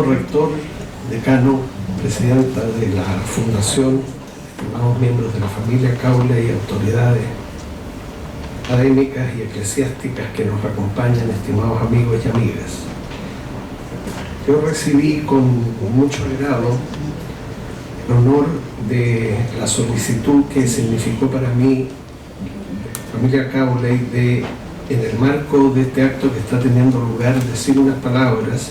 estimado rector, decano, presidenta de la Fundación, estimados miembros de la familia Caule y autoridades académicas y eclesiásticas que nos acompañan, estimados amigos y amigas. Yo recibí con mucho agrado el honor de la solicitud que significó para mí, familia Caule, de, en el marco de este acto que está teniendo lugar, decir unas palabras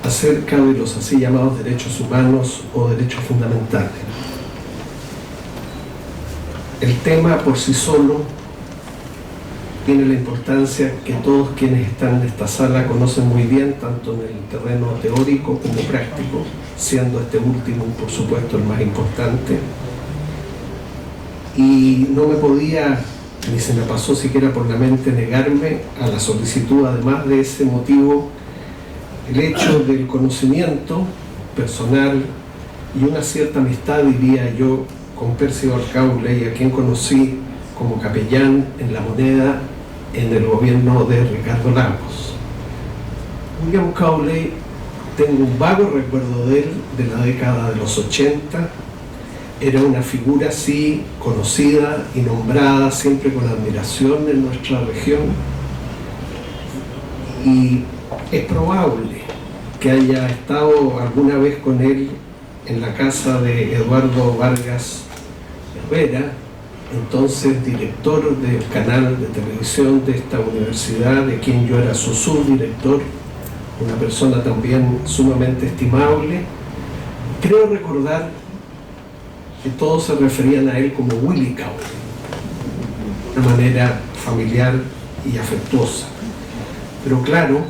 acerca de los así llamados derechos humanos o derechos fundamentales. El tema por sí solo tiene la importancia que todos quienes están en esta sala conocen muy bien, tanto en el terreno teórico como práctico, siendo este último, por supuesto, el más importante. Y no me podía, ni se me pasó siquiera por la mente, negarme a la solicitud, además de ese motivo, el hecho del conocimiento personal y una cierta amistad, diría yo, con Percival Caule, a quien conocí como capellán en La Moneda en el gobierno de Ricardo Lagos. William Caule, tengo un vago recuerdo de él de la década de los 80, era una figura así conocida y nombrada siempre con admiración en nuestra región, y es probable que haya estado alguna vez con él en la casa de Eduardo Vargas Herrera, entonces director del canal de televisión de esta universidad, de quien yo era su subdirector, una persona también sumamente estimable. Creo recordar que todos se referían a él como Willy Caule, de una manera familiar y afectuosa. Pero claro,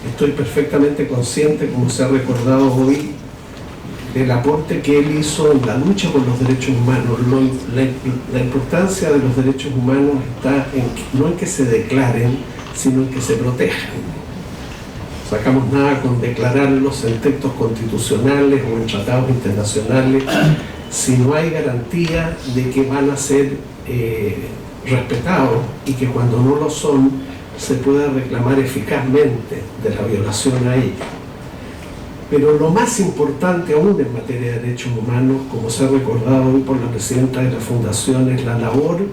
estoy perfectamente consciente, como se ha recordado hoy, del aporte que él hizo en la lucha por los derechos humanos. La importancia de los derechos humanos está no en que se declaren, sino en que se protejan. No sacamos nada con declararlos en textos constitucionales o en tratados internacionales si no hay garantía de que van a ser respetados y que cuando no lo son se pueda reclamar eficazmente de la violación a ellos. Pero lo más importante aún en materia de derechos humanos, como se ha recordado hoy por la presidenta de la Fundación, es la labor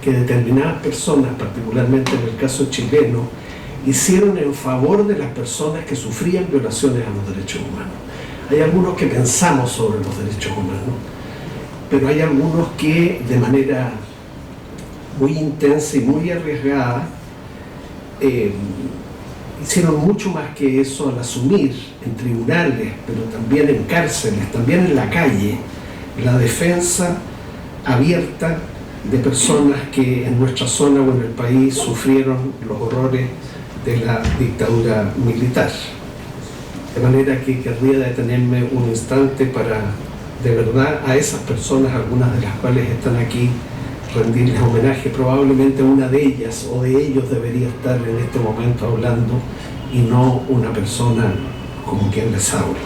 que determinadas personas, particularmente en el caso chileno, hicieron en favor de las personas que sufrían violaciones a los derechos humanos. Hay algunos que pensamos sobre los derechos humanos, pero hay algunos que de manera muy intensa y muy arriesgada hicieron mucho más que eso al asumir en tribunales, pero también en cárceles, también en la calle, la defensa abierta de personas que en nuestra zona o en el país sufrieron los horrores de la dictadura militar. De manera que querría detenerme un instante para, de verdad, a esas personas, algunas de las cuales están aquí, rendirles homenaje. Probablemente una de ellas o de ellos debería estar en este momento hablando y no una persona como quien les habla.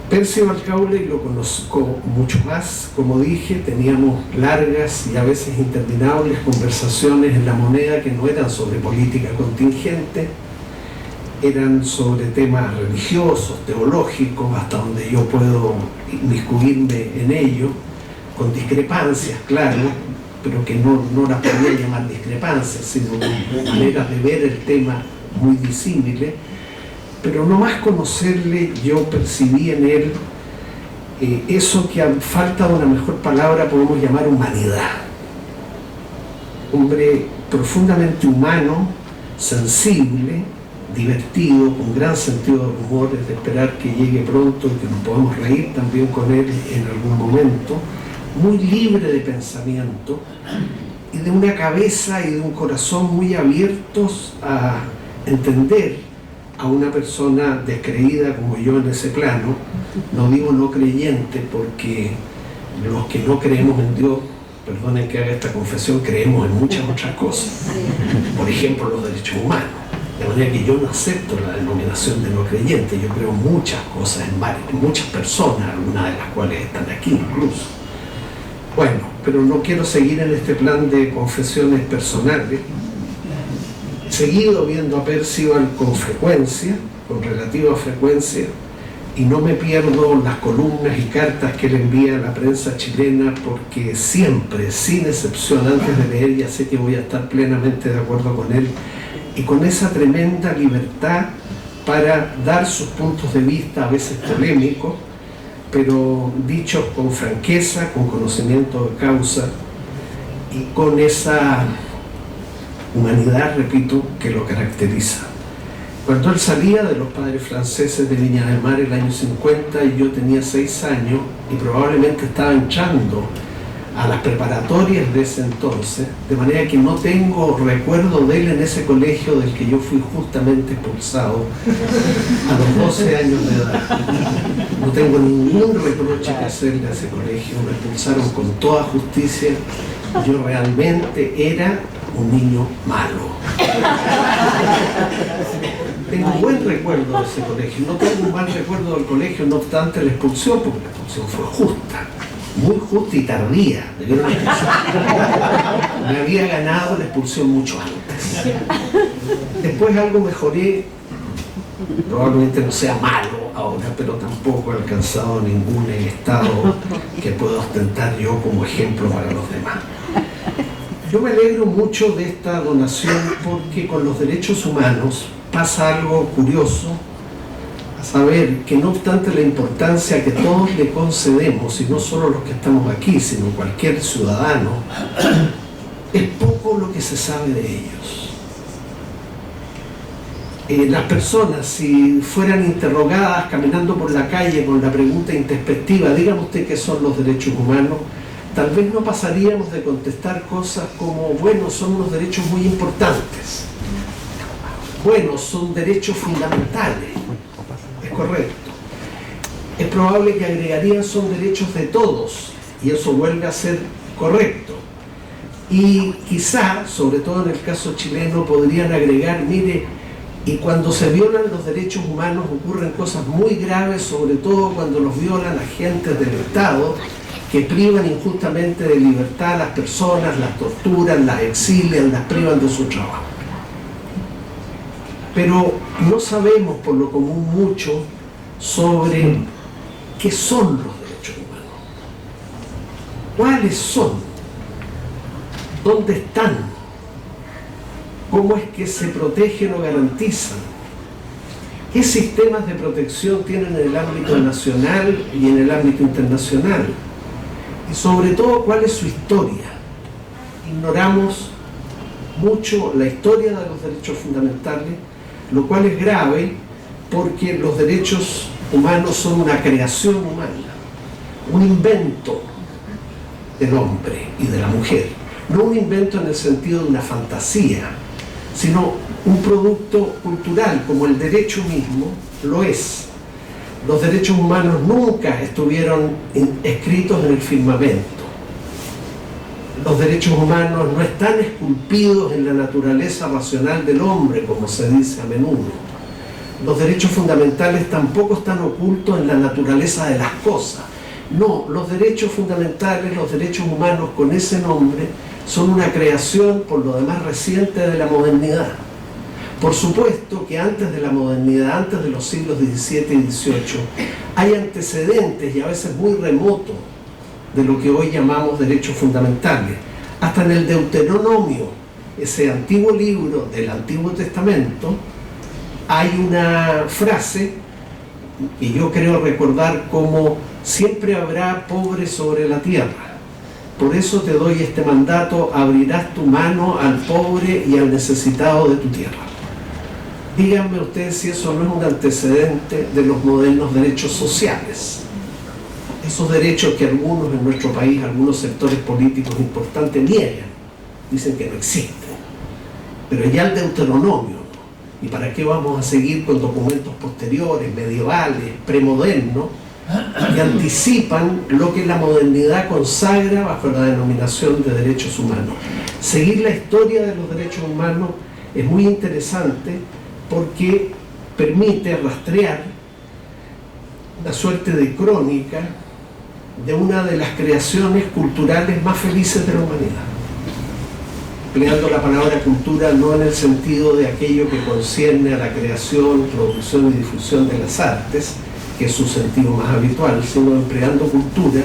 Percival Caule lo conozco mucho más, como dije, teníamos largas y a veces interminables conversaciones en La Moneda que no eran sobre política contingente, eran sobre temas religiosos, teológicos, hasta donde yo puedo inmiscuirme en ello, con discrepancias, claro, pero que no las podía llamar discrepancias, sino maneras de ver el tema muy disímiles. Pero no más conocerle, yo percibí en él eso que a falta de una mejor palabra podemos llamar humanidad. Hombre profundamente humano, sensible, divertido, con gran sentido de humor, es de esperar que llegue pronto y que nos podamos reír también con él en algún momento, muy libre de pensamiento y de una cabeza y de un corazón muy abiertos a entender a una persona descreída como yo en ese plano. No digo no creyente, porque los que no creemos en Dios, perdonen que haga esta confesión, creemos en muchas otras cosas. Por ejemplo, los derechos humanos. De manera que yo no acepto la denominación de no creyente. Yo creo muchas cosas en muchas personas, algunas de las cuales están aquí incluso. Bueno, pero no quiero seguir en este plan de confesiones personales, seguido viendo a Percival con frecuencia, con relativa frecuencia, y no me pierdo las columnas y cartas que él envía a la prensa chilena, porque siempre, sin excepción, antes de leer ya sé que voy a estar plenamente de acuerdo con él, y con esa tremenda libertad para dar sus puntos de vista, a veces polémicos, pero dichos con franqueza, con conocimiento de causa y con esa humanidad, repito, que lo caracteriza. Cuando él salía de los padres franceses de Viña del Mar el año 50, y yo tenía 6 años y probablemente estaba entrando a las preparatorias de ese entonces, de manera que no tengo recuerdo de él en ese colegio del que yo fui justamente expulsado a los 12 años de edad. No tengo ningún reproche que hacerle a ese colegio, me expulsaron con toda justicia. Yo realmente era un niño malo. Tengo un buen recuerdo de ese colegio, no tengo un mal recuerdo del colegio, no obstante la expulsión, porque la expulsión fue justa, muy justa y tardía. Me había ganado la expulsión mucho antes. Después algo mejoré, probablemente no sea malo ahora, pero tampoco he alcanzado ningún estado que pueda ostentar yo como ejemplo para los demás. Yo me alegro mucho de esta donación porque con los derechos humanos pasa algo curioso, a saber que no obstante la importancia que todos le concedemos, y no solo los que estamos aquí, sino cualquier ciudadano, es poco lo que se sabe de ellos. Las personas, si fueran interrogadas caminando por la calle con la pregunta introspectiva, dígame usted qué son los derechos humanos, tal vez no pasaríamos de contestar cosas como, bueno, son unos derechos muy importantes. Bueno, son derechos fundamentales. Es correcto. Es probable que agregarían son derechos de todos, y eso vuelve a ser correcto. Y quizá, sobre todo en el caso chileno, podrían agregar, mire, y cuando se violan los derechos humanos ocurren cosas muy graves, sobre todo cuando los violan agentes del Estado, que privan injustamente de libertad a las personas, las torturan, las exilian, las privan de su trabajo. Pero no sabemos por lo común mucho sobre qué son los derechos humanos. ¿Cuáles son? ¿Dónde están? ¿Cómo es que se protegen o garantizan? ¿Qué sistemas de protección tienen en el ámbito nacional y en el ámbito internacional? Y sobre todo, ¿cuál es su historia? Ignoramos mucho la historia de los derechos fundamentales, lo cual es grave porque los derechos humanos son una creación humana, un invento del hombre y de la mujer. No un invento en el sentido de una fantasía, sino un producto cultural, como el derecho mismo lo es. Los derechos humanos nunca estuvieron escritos en el firmamento. Los derechos humanos no están esculpidos en la naturaleza racional del hombre, como se dice a menudo. Los derechos fundamentales tampoco están ocultos en la naturaleza de las cosas. No, los derechos fundamentales, los derechos humanos con ese nombre, son una creación, por lo demás reciente, de la modernidad. Por supuesto que antes de la modernidad, antes de los siglos XVII y XVIII, hay antecedentes, y a veces muy remotos, de lo que hoy llamamos derechos fundamentales. Hasta en el Deuteronomio, ese antiguo libro del Antiguo Testamento, hay una frase que yo creo recordar como: siempre habrá pobre sobre la tierra. Por eso te doy este mandato: abrirás tu mano al pobre y al necesitado de tu tierra. Díganme ustedes si eso no es un antecedente de los modernos derechos sociales. Esos derechos que algunos en nuestro país, algunos sectores políticos importantes niegan, dicen que no existen. Pero ya el Deuteronomio, ¿y para qué vamos a seguir con documentos posteriores, medievales, premodernos, que anticipan lo que la modernidad consagra bajo la denominación de derechos humanos? Seguir la historia de los derechos humanos es muy interesante porque permite rastrear una suerte de crónica de una de las creaciones culturales más felices de la humanidad. empleando la palabra cultura no en el sentido de aquello que concierne a la creación, producción y difusión de las artes, que es su sentido más habitual, sino empleando cultura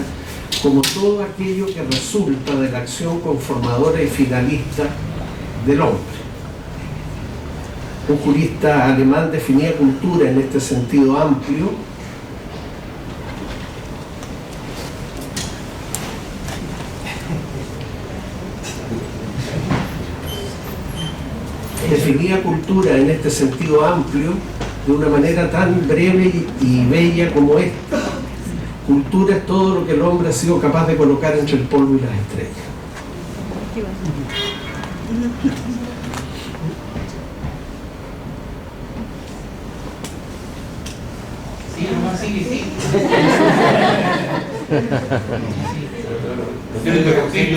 como todo aquello que resulta de la acción conformadora y finalista del hombre. Un jurista alemán definía cultura en este sentido amplio de una manera tan breve y bella como esta. Cultura es todo lo que el hombre ha sido capaz de colocar entre el polvo y las estrellas. Sí, nomás sigue, sí.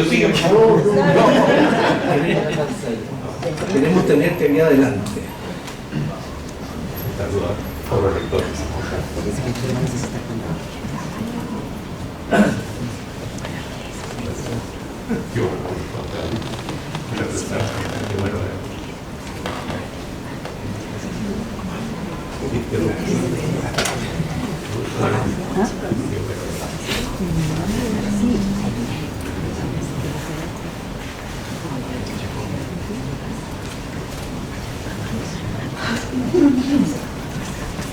Sigue, por favor. Queremos tenerte aquí adelante.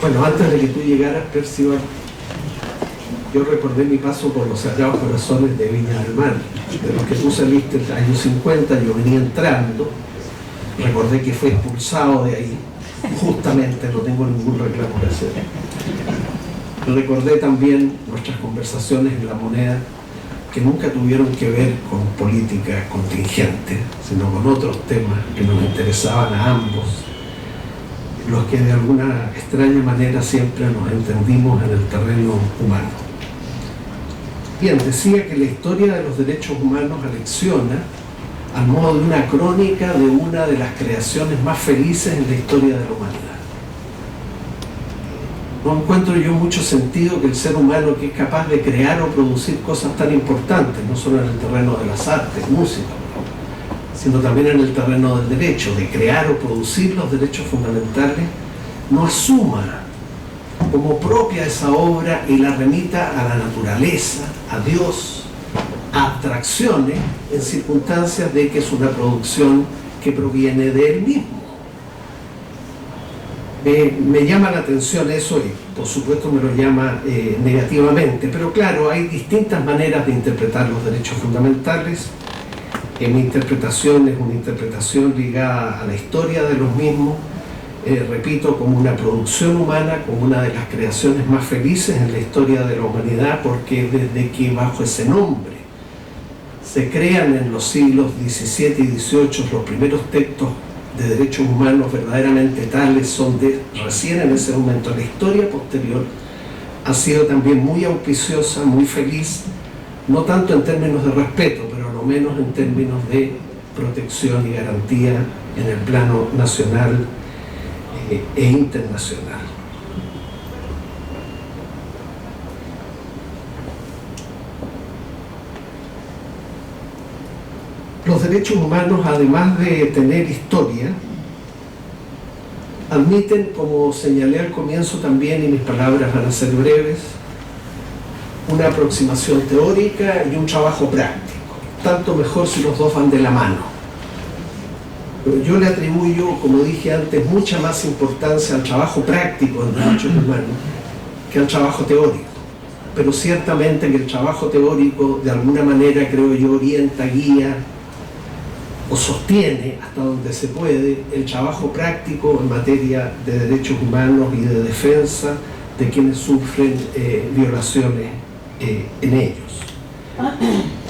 Bueno, antes de que tú llegaras, Percival, yo recordé mi paso por los Sagrados Corazones de Viña del Mar, de los que tú saliste en los años 50, yo venía entrando, recordé que fue expulsado de ahí, justamente, no tengo ningún reclamo que hacer. Recordé también nuestras conversaciones en La Moneda, que nunca tuvieron que ver con política contingente, sino con otros temas que nos interesaban a ambos, los que de alguna extraña manera siempre nos entendimos en el terreno humano. Bien, decía que la historia de los derechos humanos alecciona al modo de una crónica de una de las creaciones más felices en la historia de la humanidad. No encuentro yo mucho sentido que el ser humano, que es capaz de crear o producir cosas tan importantes, no solo en el terreno de las artes, música, sino también en el terreno del derecho, de crear o producir los derechos fundamentales, no asuma como propia esa obra y la remita a la naturaleza, a Dios, a abstracciones en circunstancias de que es una producción que proviene de él mismo. Me llama la atención eso y por supuesto me lo llama negativamente, pero claro, hay distintas maneras de interpretar los derechos fundamentales. Mi interpretación es una interpretación ligada a la historia de los mismos, repito, como una producción humana, como una de las creaciones más felices en la historia de la humanidad, porque desde que bajo ese nombre se crean en los siglos XVII y XVIII los primeros textos de derechos humanos verdaderamente tales, son de recién en ese momento. La historia posterior ha sido también muy auspiciosa, muy feliz, no tanto en términos de respeto, pero a lo menos en términos de protección y garantía en el plano nacional e internacional. Los derechos humanos, además de tener historia, admiten, como señalé al comienzo también, y mis palabras van a ser breves, una aproximación teórica y un trabajo práctico. Tanto mejor si los dos van de la mano. Pero yo le atribuyo, como dije antes, mucha más importancia al trabajo práctico en derechos humanos que al trabajo teórico. Pero ciertamente que el trabajo teórico, de alguna manera, creo yo, orienta, guía o sostiene hasta donde se puede el trabajo práctico en materia de derechos humanos y de defensa de quienes sufren violaciones en ellos.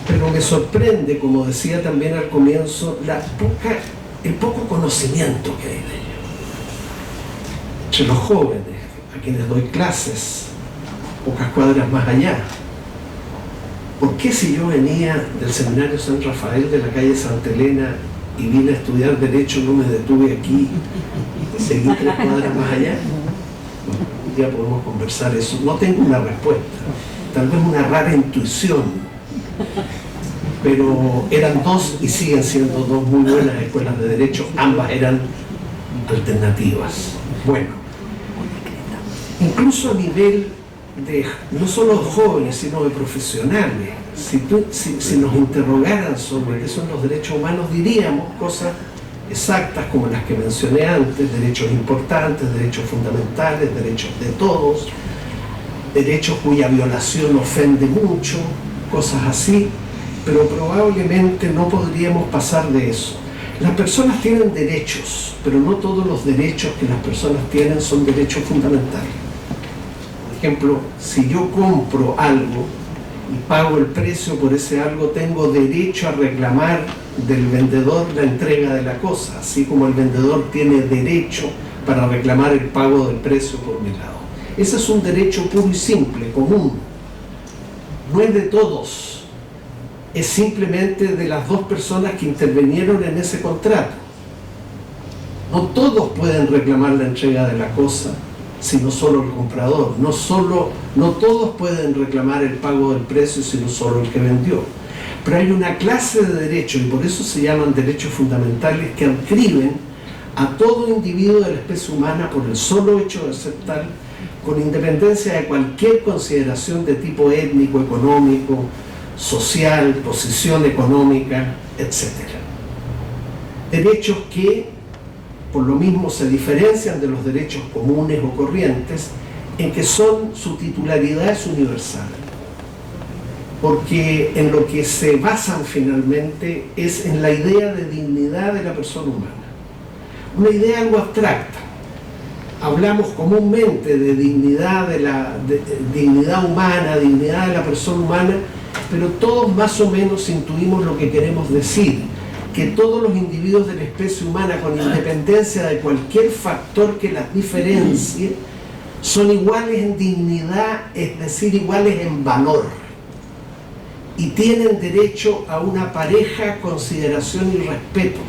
Pero me sorprende, como decía también al comienzo, el poco conocimiento que hay de ellos. Entre los jóvenes, a quienes doy clases, pocas cuadras más allá. ¿Por qué si yo venía del Seminario San Rafael de la calle Santa Elena y vine a estudiar Derecho, no me detuve aquí y seguí 3 cuadras más allá? Bueno, un día podemos conversar eso. No tengo una respuesta, tal vez una rara intuición. pero eran dos y siguen siendo dos muy buenas escuelas de derecho, ambas eran alternativas. Bueno, incluso a nivel de no solo jóvenes, sino de profesionales, si nos interrogaran sobre qué son los derechos humanos, diríamos cosas exactas como las que mencioné antes: derechos importantes, derechos fundamentales, derechos de todos, derechos cuya violación ofende mucho, cosas así, pero probablemente no podríamos pasar de eso. Las personas tienen derechos, pero no todos los derechos que las personas tienen son derechos fundamentales. Por ejemplo, si yo compro algo y pago el precio por ese algo, tengo derecho a reclamar del vendedor la entrega de la cosa, así como el vendedor tiene derecho para reclamar el pago del precio por mi lado. Ese es un derecho puro y simple, común. No es de todos, es simplemente de las dos personas que intervinieron en ese contrato. No todos pueden reclamar la entrega de la cosa, sino solo el comprador. No todos pueden reclamar el pago del precio, sino solo el que vendió. Pero hay una clase de derechos, y por eso se llaman derechos fundamentales, que adscriben a todo individuo de la especie humana por el solo hecho de ser tal, con independencia de cualquier consideración de tipo étnico, económico, social, posición económica, etc. Derechos que, por lo mismo, se diferencian de los derechos comunes o corrientes en que su titularidad es universal, porque en lo que se basan finalmente es en la idea de dignidad de la persona humana. Una idea algo abstracta. Hablamos comúnmente de dignidad, dignidad humana, dignidad de la persona humana, pero todos más o menos intuimos lo que queremos decir: que todos los individuos de la especie humana, con independencia de cualquier factor que las diferencie, son iguales en dignidad, es decir, iguales en valor, y tienen derecho a una pareja consideración y respeto,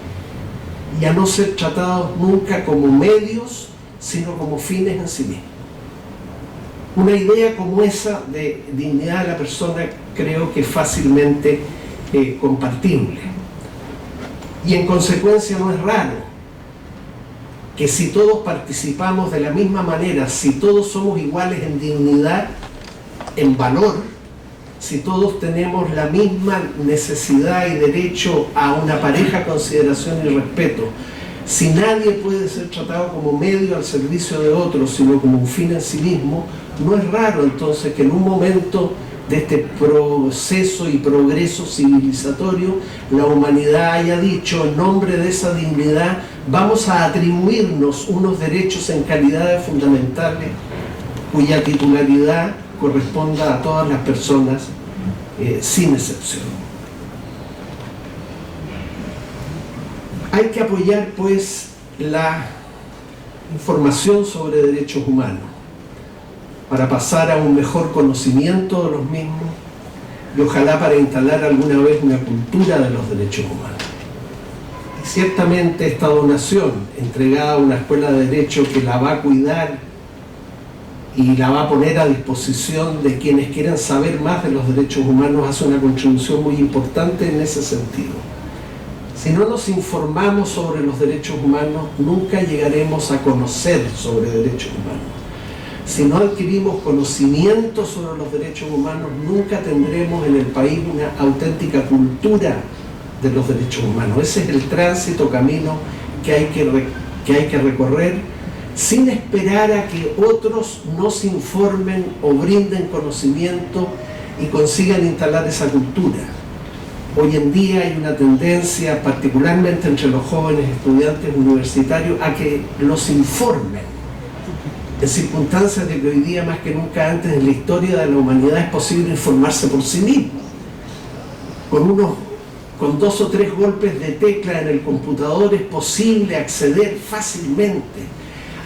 y a no ser tratados nunca como medios, sino como fines en sí mismos. Una idea como esa de dignidad de la persona creo que es fácilmente compartible. Y en consecuencia no es raro que, si todos participamos de la misma manera, si todos somos iguales en dignidad, en valor, si todos tenemos la misma necesidad y derecho a una pareja consideración y respeto, si nadie puede ser tratado como medio al servicio de otros, sino como un fin en sí mismo, no es raro entonces que en un momento de este proceso y progreso civilizatorio la humanidad haya dicho: en nombre de esa dignidad vamos a atribuirnos unos derechos en calidad de fundamentales cuya titularidad corresponda a todas las personas sin excepción. Hay que apoyar pues la información sobre derechos humanos para pasar a un mejor conocimiento de los mismos y ojalá para instalar alguna vez una cultura de los derechos humanos. Y ciertamente esta donación entregada a una escuela de derecho que la va a cuidar y la va a poner a disposición de quienes quieran saber más de los derechos humanos hace una contribución muy importante en ese sentido. Si no nos informamos sobre los derechos humanos, nunca llegaremos a conocer sobre derechos humanos. Si no adquirimos conocimiento sobre los derechos humanos, nunca tendremos en el país una auténtica cultura de los derechos humanos. Ese es el tránsito, camino que hay que recorrer, sin esperar a que otros nos informen o brinden conocimiento y consigan instalar esa cultura. Hoy en día hay una tendencia, particularmente entre los jóvenes estudiantes universitarios, a que los informen, en circunstancias de que hoy día más que nunca antes en la historia de la humanidad es posible informarse por sí mismo. Con 2 o 3 golpes de tecla en el computador es posible acceder fácilmente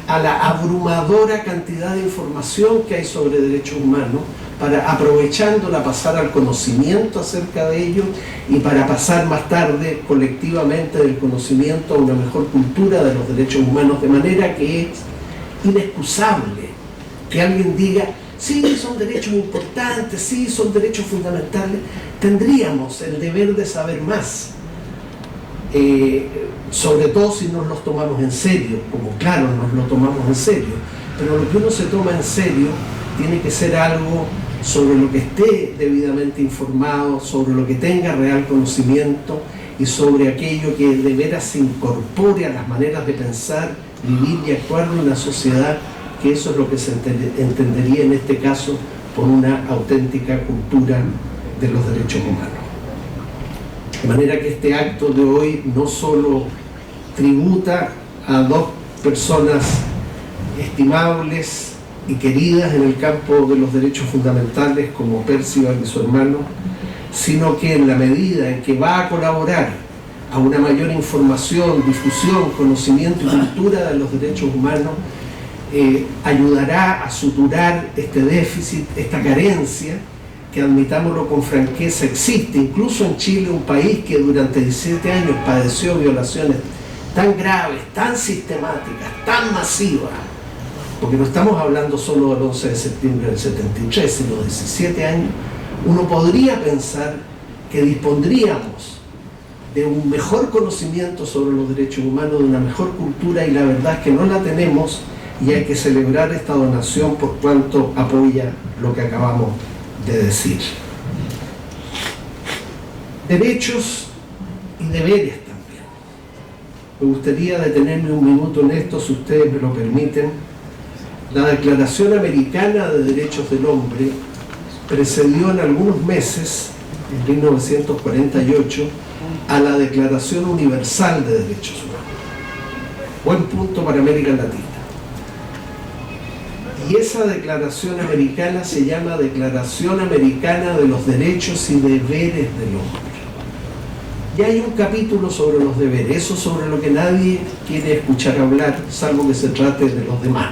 a la abrumadora cantidad de información que hay sobre derechos humanos, para, aprovechándola, pasar al conocimiento acerca de ello y para pasar más tarde colectivamente del conocimiento a una mejor cultura de los derechos humanos, de manera que es inexcusable que alguien diga: sí, son derechos importantes, sí, son derechos fundamentales, tendríamos el deber de saber más. Sobre todo si nos los tomamos en serio, como claro nos lo tomamos en serio, pero lo que uno se toma en serio tiene que ser algo sobre lo que esté debidamente informado, sobre lo que tenga real conocimiento y sobre aquello que de veras se incorpore a las maneras de pensar, vivir y actuar de una sociedad, que eso es lo que se entendería en este caso por una auténtica cultura de los derechos humanos. De manera que este acto de hoy no solo tributa a dos personas estimables y queridas en el campo de los derechos fundamentales como Percival y su hermano, sino que en la medida en que va a colaborar a una mayor información, difusión, conocimiento y cultura de los derechos humanos, ayudará a suturar este déficit, esta carencia, que admitámoslo con franqueza existe, incluso en Chile, un país que durante 17 años padeció violaciones tan graves, tan sistemáticas, tan masivas, porque no estamos hablando solo del 11 de septiembre del 73, sino de 17 años, uno podría pensar que dispondríamos de un mejor conocimiento sobre los derechos humanos, de una mejor cultura, y la verdad es que no la tenemos, y hay que celebrar esta donación por cuanto apoya lo que acabamos de decir. Derechos y deberes también. Me gustaría detenerme un minuto en esto, si ustedes me lo permiten. La Declaración Americana de Derechos del Hombre precedió en algunos meses, en 1948, a la Declaración Universal de Derechos Humanos. Buen punto para América Latina. Y esa declaración americana se llama Declaración Americana de los Derechos y Deberes del Hombre. Y hay un capítulo sobre los deberes, eso sobre lo que nadie quiere escuchar hablar, salvo que se trate de los demás.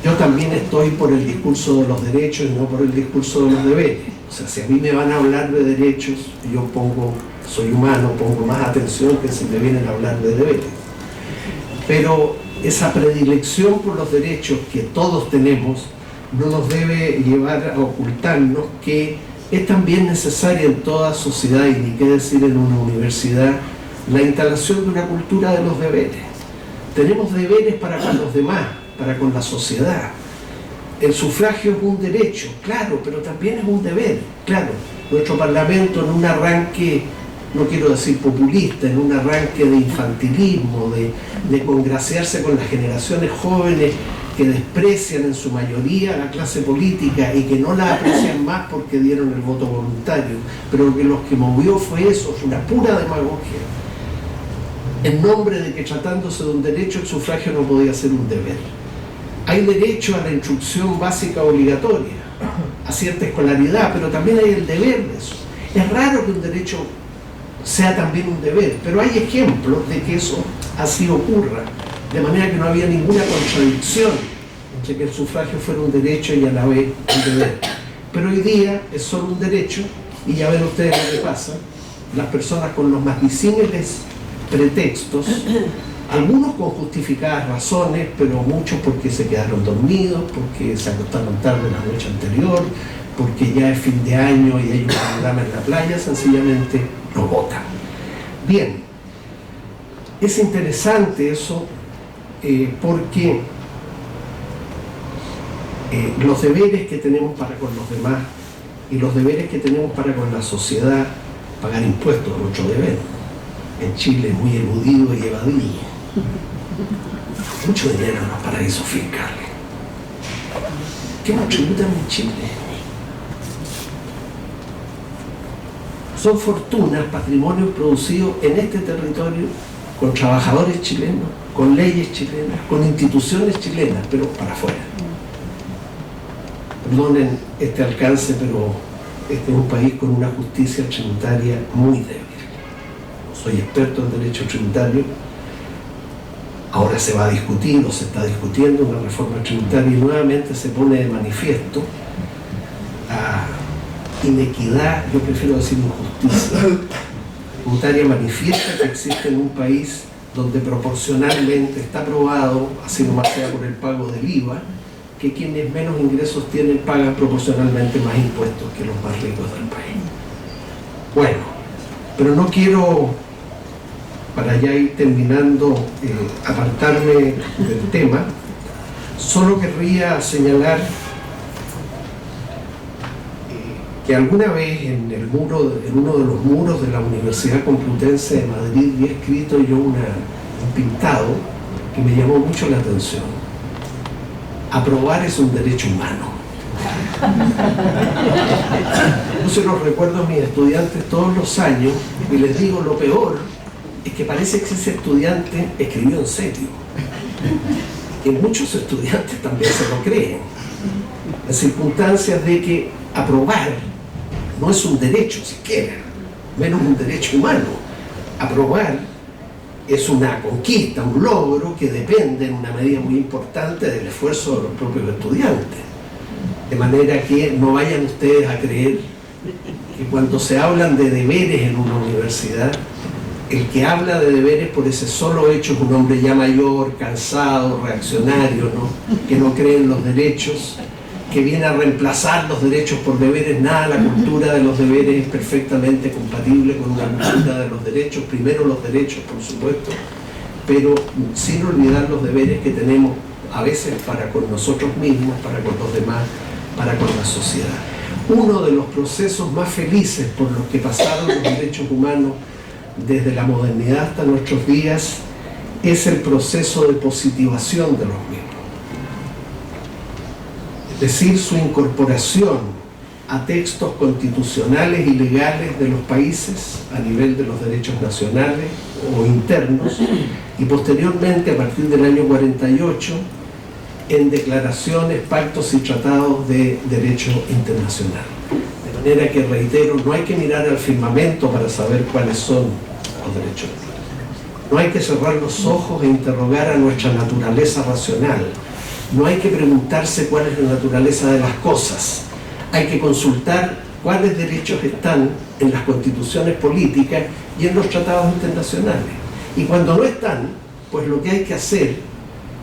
Yo también estoy por el discurso de los derechos y no por el discurso de los deberes. O sea, si a mí me van a hablar de derechos, yo soy humano, pongo más atención que si me vienen a hablar de deberes. Pero esa predilección por los derechos que todos tenemos no nos debe llevar a ocultarnos que es también necesaria en toda sociedad, y ni qué decir en una universidad, la instalación de una cultura de los deberes. Tenemos deberes para con los demás, para con la sociedad. El sufragio es un derecho, claro, pero también es un deber, claro. Nuestro Parlamento, en un arranque, no quiero decir populista, en un arranque de infantilismo, de congraciarse con las generaciones jóvenes que desprecian en su mayoría la clase política y que no la aprecian más porque dieron el voto voluntario, pero que los que movió fue eso, una pura demagogia, en nombre de que tratándose de un derecho el sufragio no podía ser un deber. Hay derecho a la instrucción básica obligatoria, a cierta escolaridad, pero también hay el deber de eso. Es raro que un derecho sea también un deber, pero hay ejemplos de que eso así ocurra, de manera que no había ninguna contradicción entre que el sufragio fuera un derecho y a la vez un deber. Pero hoy día es solo un derecho, y ya ven ustedes lo que pasa, las personas con los más disímiles pretextos, algunos con justificadas razones, pero muchos porque se quedaron dormidos, porque se acostaron tarde la noche anterior, porque ya es fin de año y hay un programa en la playa, sencillamente lo votan. Bien, es interesante eso, porque los deberes que tenemos para con los demás y los deberes que tenemos para con la sociedad, pagar impuestos es otro deber. En Chile es muy eludido y evadido. Mucho dinero en los paraísos fiscales. ¿Qué nos tributan en Chile? Son fortunas, patrimonios producidos en este territorio con trabajadores chilenos, con leyes chilenas, con instituciones chilenas, pero para afuera. Perdonen este alcance, pero este es un país con una justicia tributaria muy débil. No soy experto en derecho tributario. Ahora se va a discutir, o se está discutiendo una reforma tributaria, y nuevamente se pone de manifiesto la inequidad, yo prefiero decir injusticia tributaria manifiesta que existe en un país donde proporcionalmente está probado, así nomás sea por el pago del IVA, que quienes menos ingresos tienen pagan proporcionalmente más impuestos que los más ricos del país. Bueno, pero no quiero, para ya ir terminando, apartarme del tema. Solo querría señalar que alguna vez en uno de los muros de la Universidad Complutense de Madrid vi escrito yo un pintado que me llamó mucho la atención. Aprobar es un derecho humano. Yo se los recuerdo a mis estudiantes todos los años y les digo, lo peor es que parece que ese estudiante escribió en serio. Y muchos estudiantes también se lo creen. En circunstancias de que aprobar no es un derecho siquiera, menos un derecho humano. Aprobar es una conquista, un logro que depende en una medida muy importante del esfuerzo de los propios estudiantes. De manera que no vayan ustedes a creer que cuando se hablan de deberes en una universidad, el que habla de deberes por ese solo hecho es un hombre ya mayor, cansado, reaccionario, ¿no? Que no cree en los derechos, que viene a reemplazar los derechos por deberes. Nada, la cultura de los deberes es perfectamente compatible con una cultura de los derechos. Primero los derechos, por supuesto, pero sin olvidar los deberes que tenemos a veces para con nosotros mismos, para con los demás, para con la sociedad. Uno de los procesos más felices por los que pasaron los derechos humanos desde la modernidad hasta nuestros días es el proceso de positivación de los mismos. Es decir, su incorporación a textos constitucionales y legales de los países a nivel de los derechos nacionales o internos, y posteriormente, a partir del año 48, en declaraciones, pactos y tratados de derecho internacional. De manera que, reitero, no hay que mirar al firmamento para saber cuáles son los derechos humanos. No hay que cerrar los ojos e interrogar a nuestra naturaleza racional. No hay que preguntarse cuál es la naturaleza de las cosas. Hay que consultar cuáles derechos están en las constituciones políticas y en los tratados internacionales. Y cuando no están, pues lo que hay que hacer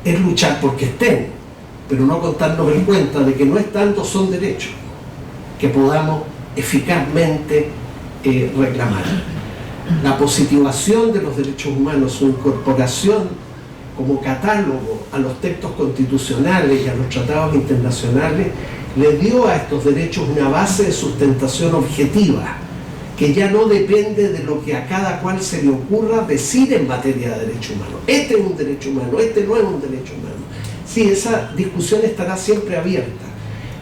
es luchar porque estén, pero no contarnos en cuenta de que no estando son derechos que podamos eficazmente reclamar. La positivación de los derechos humanos, su incorporación como catálogo a los textos constitucionales y a los tratados internacionales, le dio a estos derechos una base de sustentación objetiva, que ya no depende de lo que a cada cual se le ocurra decir en materia de derecho humano. Este es un derecho humano, este no es un derecho humano. Sí, esa discusión estará siempre abierta,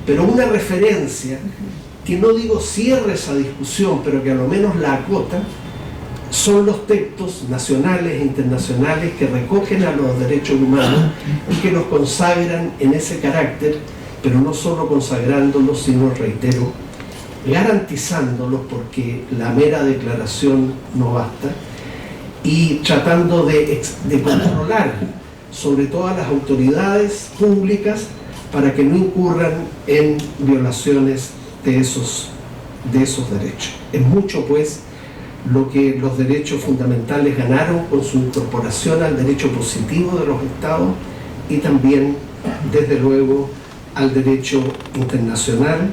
pero una referencia que no digo cierre esa discusión, pero que a lo menos la acota, son los textos nacionales e internacionales que recogen a los derechos humanos y que los consagran en ese carácter, pero no solo consagrándolos, sino, reitero, garantizándolos, porque la mera declaración no basta, y tratando de controlar sobre todas las autoridades públicas para que no incurran en violaciones de esos derechos. Es mucho, pues, lo que los derechos fundamentales ganaron con su incorporación al derecho positivo de los Estados y también, desde luego, al derecho internacional,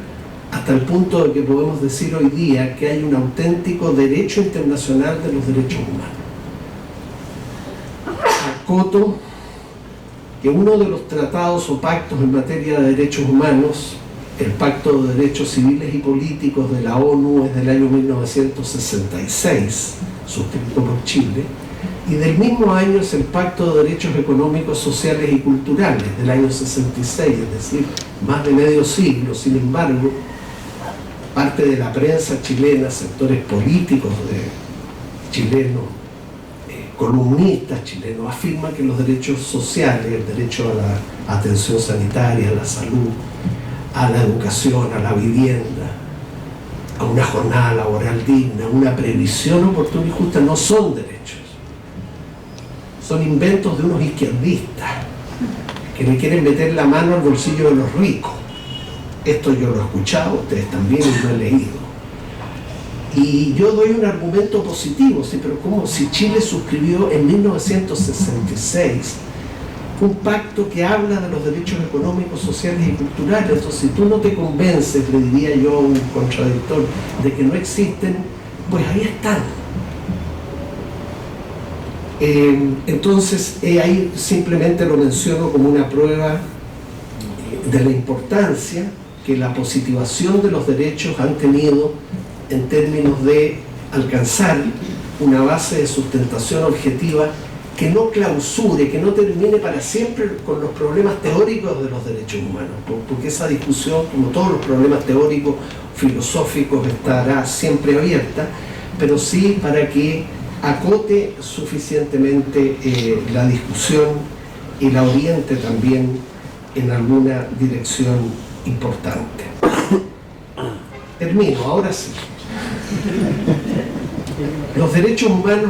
hasta el punto de que podemos decir hoy día que hay un auténtico derecho internacional de los derechos humanos. Acoto que uno de los tratados o pactos en materia de derechos humanos, el Pacto de Derechos Civiles y Políticos de la ONU, es del año 1966, suscrito por Chile, y del mismo año es el Pacto de Derechos Económicos, Sociales y Culturales, del año 66, es decir, más de medio siglo. Sin embargo, parte de la prensa chilena, sectores políticos chilenos, columnistas chilenos, afirman que los derechos sociales, el derecho a la atención sanitaria, a la salud, a la educación, a la vivienda, a una jornada laboral digna, a una previsión oportuna y justa, no son derechos. Son inventos de unos izquierdistas que le quieren meter la mano al bolsillo de los ricos. Esto yo lo he escuchado, ustedes también, y lo he leído. Y yo doy un argumento positivo, sí, pero ¿cómo? Si Chile suscribió en 1966 un pacto que habla de los derechos económicos, sociales y culturales. Entonces, si tú no te convences, le diría yo a un contradictor, de que no existen, pues ahí están. Entonces, ahí simplemente lo menciono como una prueba de la importancia que la positivación de los derechos han tenido en términos de alcanzar una base de sustentación objetiva que no clausure, que no termine para siempre con los problemas teóricos de los derechos humanos, porque esa discusión, como todos los problemas teóricos, filosóficos, estará siempre abierta, pero sí para que acote suficientemente la discusión y la oriente también en alguna dirección importante. Termino, ahora sí. Los derechos humanos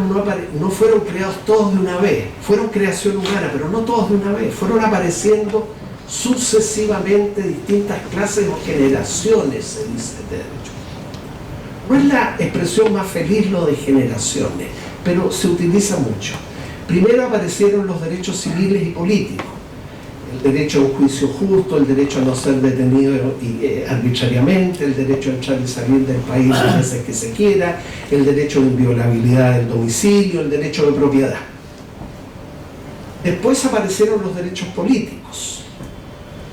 no fueron creados todos de una vez, fueron creación humana, pero no todos de una vez, fueron apareciendo sucesivamente distintas clases o generaciones, se dice, de derechos. No es la expresión más feliz lo de generaciones, pero se utiliza mucho. Primero aparecieron los derechos civiles y políticos, el derecho a un juicio justo, el derecho a no ser detenido arbitrariamente, el derecho a entrar y salir del país las veces que se quiera, el derecho de inviolabilidad del domicilio, el derecho de propiedad. Después aparecieron los derechos políticos,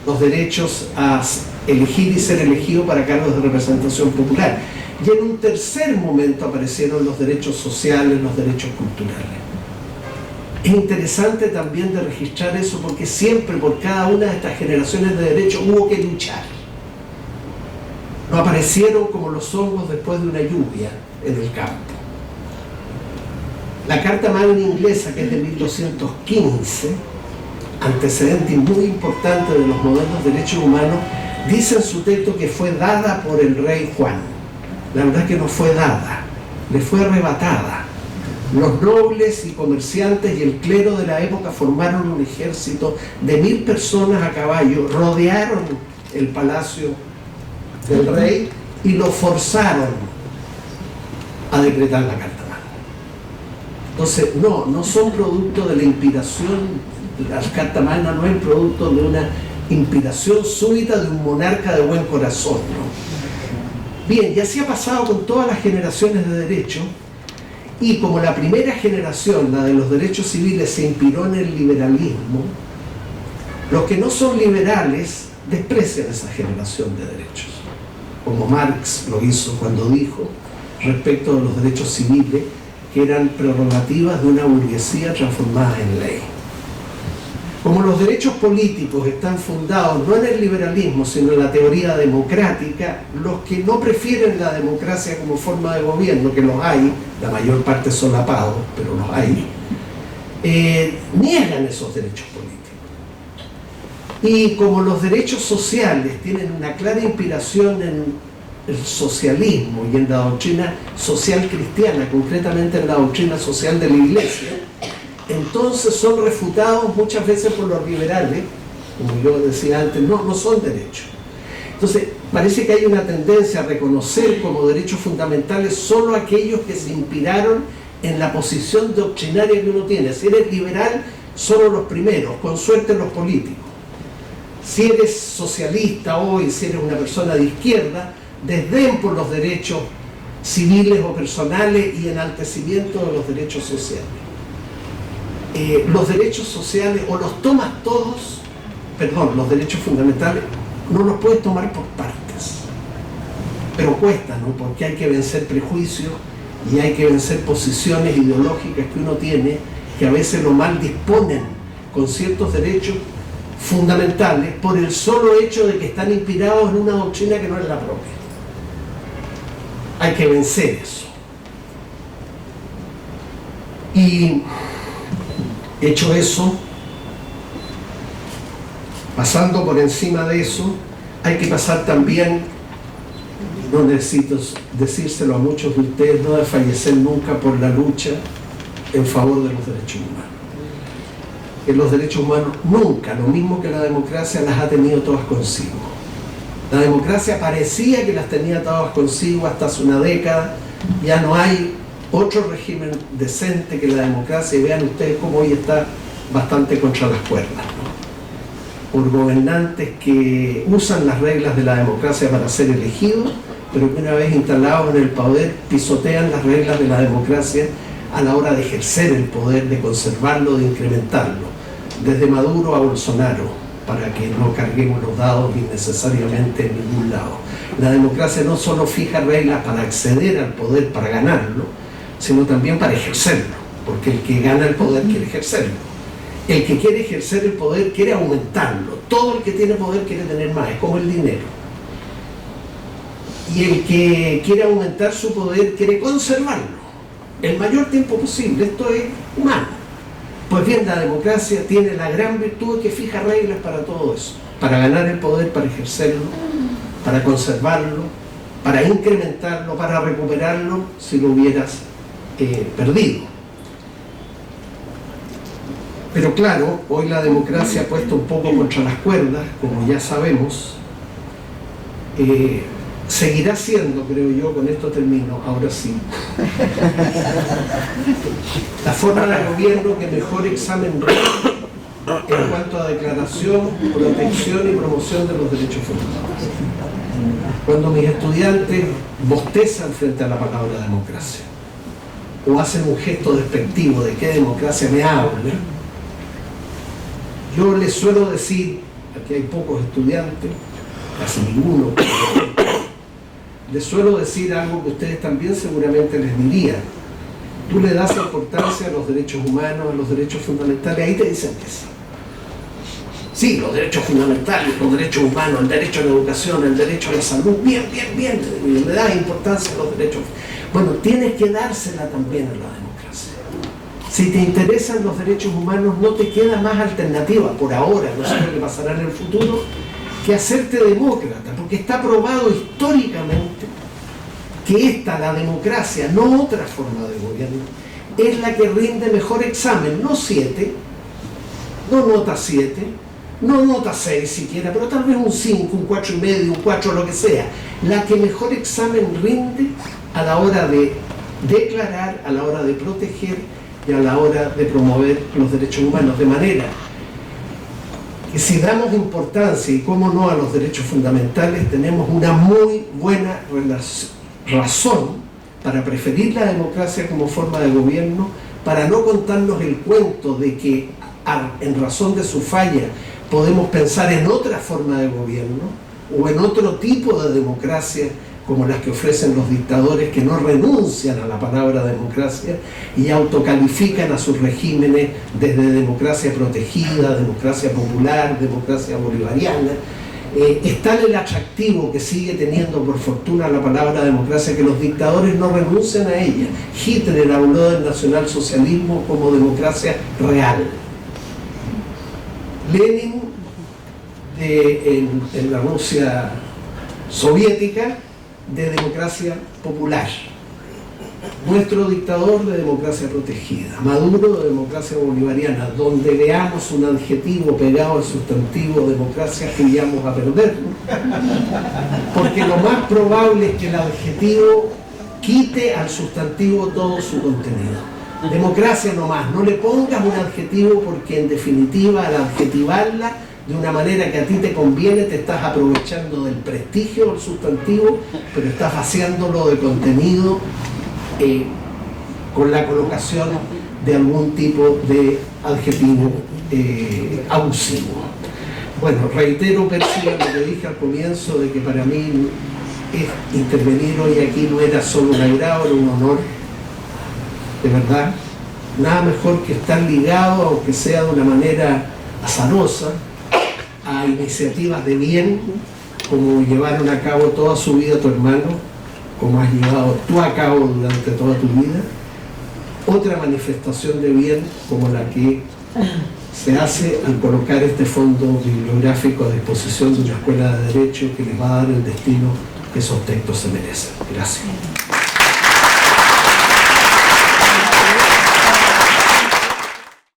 los derechos a elegir y ser elegido para cargos de representación popular. Y en un tercer momento aparecieron los derechos sociales, los derechos culturales. Es interesante también de registrar eso porque siempre por cada una de estas generaciones de derechos hubo que luchar. No aparecieron como los hongos después de una lluvia en el campo. La Carta Magna inglesa, que es de 1215, antecedente muy importante de los modernos derechos humanos, dice en su texto que fue dada por el rey Juan. La verdad es que no fue dada, le fue arrebatada. Los nobles y comerciantes y el clero de la época formaron un ejército de 1000 personas a caballo, rodearon el palacio del rey y lo forzaron a decretar la Carta Magna. Entonces, no son producto de la inspiración, la Carta Magna no es producto de una inspiración súbita de un monarca de buen corazón, ¿no? Bien, y así ha pasado con todas las generaciones de derecho. Y como la primera generación, la de los derechos civiles, se inspiró en el liberalismo, los que no son liberales desprecian esa generación de derechos, como Marx lo hizo cuando dijo respecto de los derechos civiles que eran prerrogativas de una burguesía transformada en ley. Como los derechos políticos están fundados no en el liberalismo, sino en la teoría democrática, los que no prefieren la democracia como forma de gobierno, que los hay, la mayor parte solapados, pero los hay, niegan esos derechos políticos. Y como los derechos sociales tienen una clara inspiración en el socialismo y en la doctrina social cristiana, concretamente en la doctrina social de la Iglesia, entonces son refutados muchas veces por los liberales, como yo decía antes, no son derechos. Entonces, parece que hay una tendencia a reconocer como derechos fundamentales solo aquellos que se inspiraron en la posición doctrinaria que uno tiene. Si eres liberal, solo los primeros, con suerte los políticos. Si eres socialista hoy, si eres una persona de izquierda, desdén por los derechos civiles o personales y enaltecimiento de los derechos sociales. Los derechos sociales o los tomas todos, los derechos fundamentales no los puedes tomar por partes, pero cuesta, ¿no? Porque hay que vencer prejuicios y hay que vencer posiciones ideológicas que uno tiene que a veces lo mal disponen con ciertos derechos fundamentales por el solo hecho de que están inspirados en una doctrina que no es la propia. Hay que vencer eso. Y hecho eso, pasando por encima de eso, hay que pasar también, no necesito decírselo a muchos de ustedes, no desfallecer nunca por la lucha en favor de los derechos humanos. Que los derechos humanos nunca, lo mismo que la democracia, las ha tenido todas consigo. La democracia parecía que las tenía todas consigo hasta hace una década, ya no hay otro régimen decente que la democracia, y vean ustedes cómo hoy está bastante contra las cuerdas, ¿no? Por gobernantes que usan las reglas de la democracia para ser elegidos, pero que una vez instalados en el poder pisotean las reglas de la democracia a la hora de ejercer el poder, de conservarlo, de incrementarlo, desde Maduro a Bolsonaro, para que no carguemos los dados innecesariamente en ningún lado. La democracia no solo fija reglas para acceder al poder, para ganarlo, sino también para ejercerlo, porque el que gana el poder quiere ejercerlo. El que quiere ejercer el poder quiere aumentarlo. Todo el que tiene poder quiere tener más, es como el dinero. Y el que quiere aumentar su poder quiere conservarlo el mayor tiempo posible. Esto es humano. Pues bien, la democracia tiene la gran virtud de que fija reglas para todo eso, para ganar el poder, para ejercerlo, para conservarlo, para incrementarlo, para recuperarlo si lo hubieras perdido. Pero claro, hoy la democracia ha puesto un poco contra las cuerdas, como ya sabemos. Seguirá siendo, creo yo, con esto termino, ahora sí, la forma de gobierno que mejor examen en cuanto a declaración, protección y promoción de los derechos fundamentales. Cuando mis estudiantes bostezan frente a la palabra democracia o hacen un gesto despectivo de qué democracia me habla, yo les suelo decir, aquí hay pocos estudiantes, casi ninguno, les suelo decir algo que ustedes también seguramente les dirían. Tú le das importancia a los derechos humanos, a los derechos fundamentales, ahí te dicen que sí. Sí, los derechos fundamentales, los derechos humanos, el derecho a la educación, el derecho a la salud, bien, le das importancia a los derechos. Bueno, tienes que dársela también a la democracia. Si te interesan los derechos humanos, no te queda más alternativa, por ahora, no sé lo que pasará en el futuro, que hacerte demócrata, porque está probado históricamente que la democracia, no otra forma de gobierno, es la que rinde mejor examen, no 7, no nota 7, no nota 6 siquiera, pero tal vez un 5, un 4,5, un 4, lo que sea, la que mejor examen rinde a la hora de declarar, a la hora de proteger y a la hora de promover los derechos humanos, de manera que si damos importancia, y cómo no, a los derechos fundamentales, tenemos una muy buena razón para preferir la democracia como forma de gobierno, para no contarnos el cuento de que en razón de su falla podemos pensar en otra forma de gobierno o en otro tipo de democracia como las que ofrecen los dictadores, que no renuncian a la palabra democracia y autocalifican a sus regímenes desde democracia protegida, democracia popular, democracia bolivariana. Es tal el atractivo que sigue teniendo, por fortuna, la palabra democracia, que los dictadores no renuncian a ella. Hitler habló del nacionalsocialismo como democracia real. Lenin, en la Rusia soviética, de democracia popular. Nuestro dictador de democracia protegida. Maduro de democracia bolivariana. Donde veamos un adjetivo pegado al sustantivo democracia, vamos a perderlo. Porque lo más probable es que el adjetivo quite al sustantivo todo su contenido. Democracia nomás, no le pongas un adjetivo, porque en definitiva al adjetivarla de una manera que a ti te conviene, te estás aprovechando del prestigio del sustantivo, pero estás vaciándolo de contenido con la colocación de algún tipo de adjetivo abusivo. Bueno, reitero, Perciba, lo que dije al comienzo, de que para mí intervenir hoy aquí no era solo un agrado, era un honor, de verdad. Nada mejor que estar ligado, aunque sea de una manera azarosa, a iniciativas de bien, como llevaron a cabo toda su vida tu hermano, como has llevado tú a cabo durante toda tu vida. Otra manifestación de bien como la que se hace al colocar este fondo bibliográfico a disposición de una escuela de Derecho que les va a dar el destino que esos textos se merecen. Gracias.